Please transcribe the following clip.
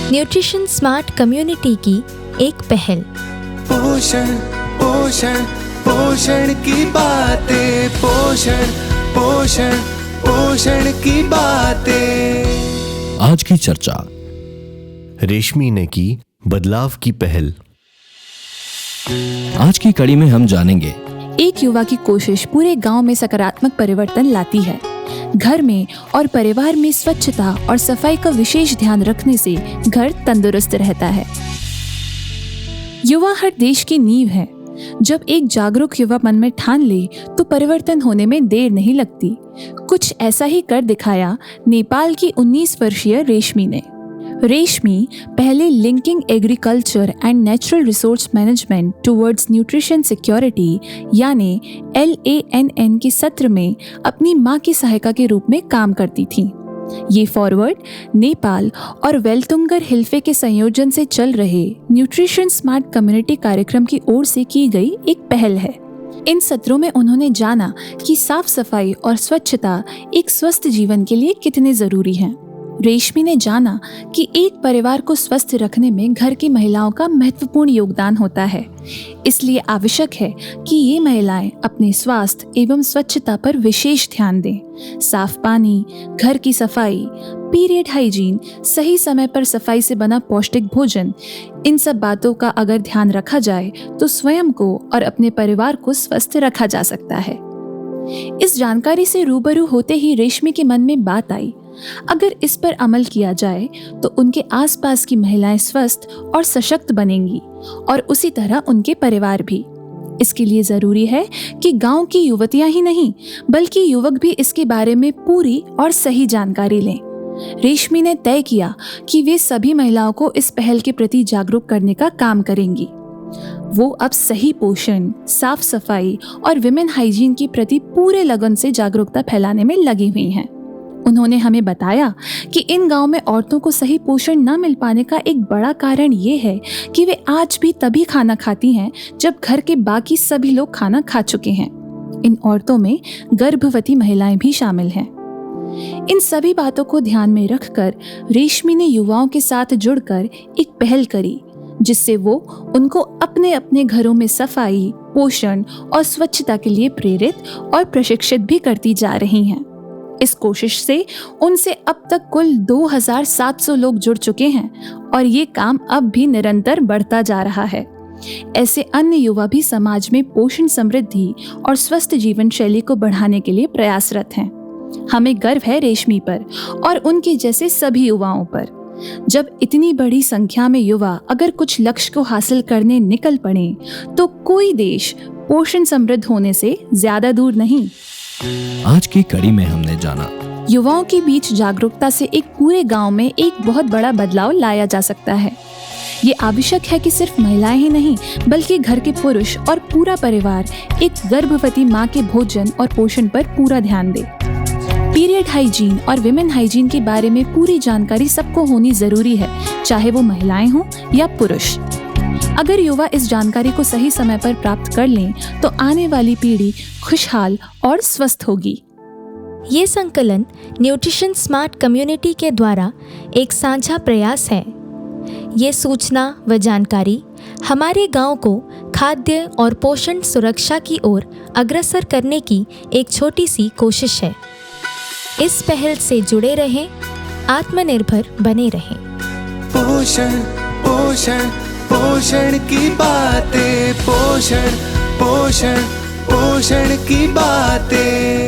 Nutrition smart community की एक पहल। पोषण पोषण पोषण की बातें, पोषण पोषण पोषण की बातें। आज की चर्चा, रेशमी ने की बदलाव की पहल। आज की कड़ी में हम जानेंगे, एक युवा की कोशिश पूरे गांव में सकारात्मक परिवर्तन लाती है। घर में और परिवार में स्वच्छता और सफाई का विशेष ध्यान रखने से घर तंदुरुस्त रहता है। युवा हर देश की नींव है। जब एक जागरूक युवा मन में ठान ले तो परिवर्तन होने में देर नहीं लगती। कुछ ऐसा ही कर दिखाया नेपाल की 19 वर्षीय रेशमी ने। रेशमी पहले linking agriculture and natural resource management towards nutrition security यानी LANN के सत्र में अपनी मां की सहायिका के रूप में काम करती थी। ये फॉरवर्ड नेपाल और वेलतुंगर हिल्फे के संयोजन से चल रहे न्यूट्रिशन स्मार्ट कम्युनिटी कार्यक्रम की ओर से की गई एक पहल है। इन सत्रों में उन्होंने जाना कि साफ सफाई और स्वच्छता एक स्वस्थ जीवन के लिए कितने जरूरी हैं। रेशमी ने जाना कि एक परिवार को स्वस्थ रखने में घर की महिलाओं का महत्वपूर्ण योगदान होता है। इसलिए आवश्यक है कि ये महिलाएं अपने स्वास्थ्य एवं स्वच्छता पर विशेष ध्यान दें। साफ पानी, घर की सफाई, पीरियड हाइजीन, सही समय पर सफाई से बना पौष्टिक भोजन, इन सब बातों का अगर ध्यान रखा जाए तो स्वयं को और अपने परिवार को स्वस्थ रखा जा सकता है। इस जानकारी से रूबरू होते ही रेशमी के मन में बात आई, अगर इस पर अमल किया जाए तो उनके आसपास की महिलाएं स्वस्थ और सशक्त बनेंगी और उसी तरह उनके परिवार भी। इसके लिए जरूरी है कि गांव की युवतियां ही नहीं बल्कि युवक भी इसके बारे में पूरी और सही जानकारी लें। रेशमी ने तय किया कि वे सभी महिलाओं को इस पहल के प्रति जागरूक करने का काम करेंगी। वो अब सही पोषण, साफ सफाई और विमेन हाइजीन के प्रति पूरे लगन से जागरूकता फैलाने में लगी हुई हैं। उन्होंने हमें बताया कि इन गांव में औरतों को सही पोषण न मिल पाने का एक बड़ा कारण ये है कि वे आज भी तभी खाना खाती हैं जब घर के बाकी सभी लोग खाना खा चुके हैं। इन औरतों में गर्भवती महिलाएं भी शामिल हैं। इन सभी बातों को ध्यान में रखकर रेशमी ने युवाओं के साथ जुड़कर एक पहल करी, जिससे वो उनको अपने अपने घरों में सफाई, पोषण और स्वच्छता के लिए प्रेरित और प्रशिक्षित भी करती जा रही हैं। इस कोशिश से उनसे अब तक कुल 2700 लोग जुड़ चुके हैं और ये काम अब भी निरंतर बढ़ता जा रहा है। ऐसे अन्य युवा भी समाज में पोषण समृद्धि और स्वस्थ जीवन शैली को बढ़ाने के लिए प्रयासरत हैं। हमें गर्व है रेशमी पर और उनके जैसे सभी युवाओं पर। जब इतनी बड़ी संख्या में युवा अगर कुछ लक्ष्य को हासिल करने निकल पड़े तो कोई देश पोषण समृद्ध होने से ज्यादा दूर नहीं। आज की कड़ी में हमने जाना, युवाओं के बीच जागरूकता से एक पूरे गांव में एक बहुत बड़ा बदलाव लाया जा सकता है। ये आवश्यक है कि सिर्फ महिलाएं ही नहीं बल्कि घर के पुरुष और पूरा परिवार एक गर्भवती मां के भोजन और पोषण पर पूरा ध्यान दे। पीरियड हाइजीन और विमेन हाइजीन के बारे में पूरी जानकारी सबको होनी जरूरी है, चाहे वो महिलाएं हों या पुरुष। अगर युवा इस जानकारी को सही समय पर प्राप्त कर लें तो आने वाली पीढ़ी खुशहाल और स्वस्थ होगी। ये संकलन न्यूट्रिशन स्मार्ट कम्युनिटी के द्वारा एक साझा प्रयास है। ये सूचना व जानकारी हमारे गांव को खाद्य और पोषण सुरक्षा की ओर अग्रसर करने की एक छोटी सी कोशिश है। इस पहल से जुड़े रहें, आत्मनिर्भर बने रहें। पोषण पोषण पोषण की बातें, पोषण पोषण पोषण की बातें।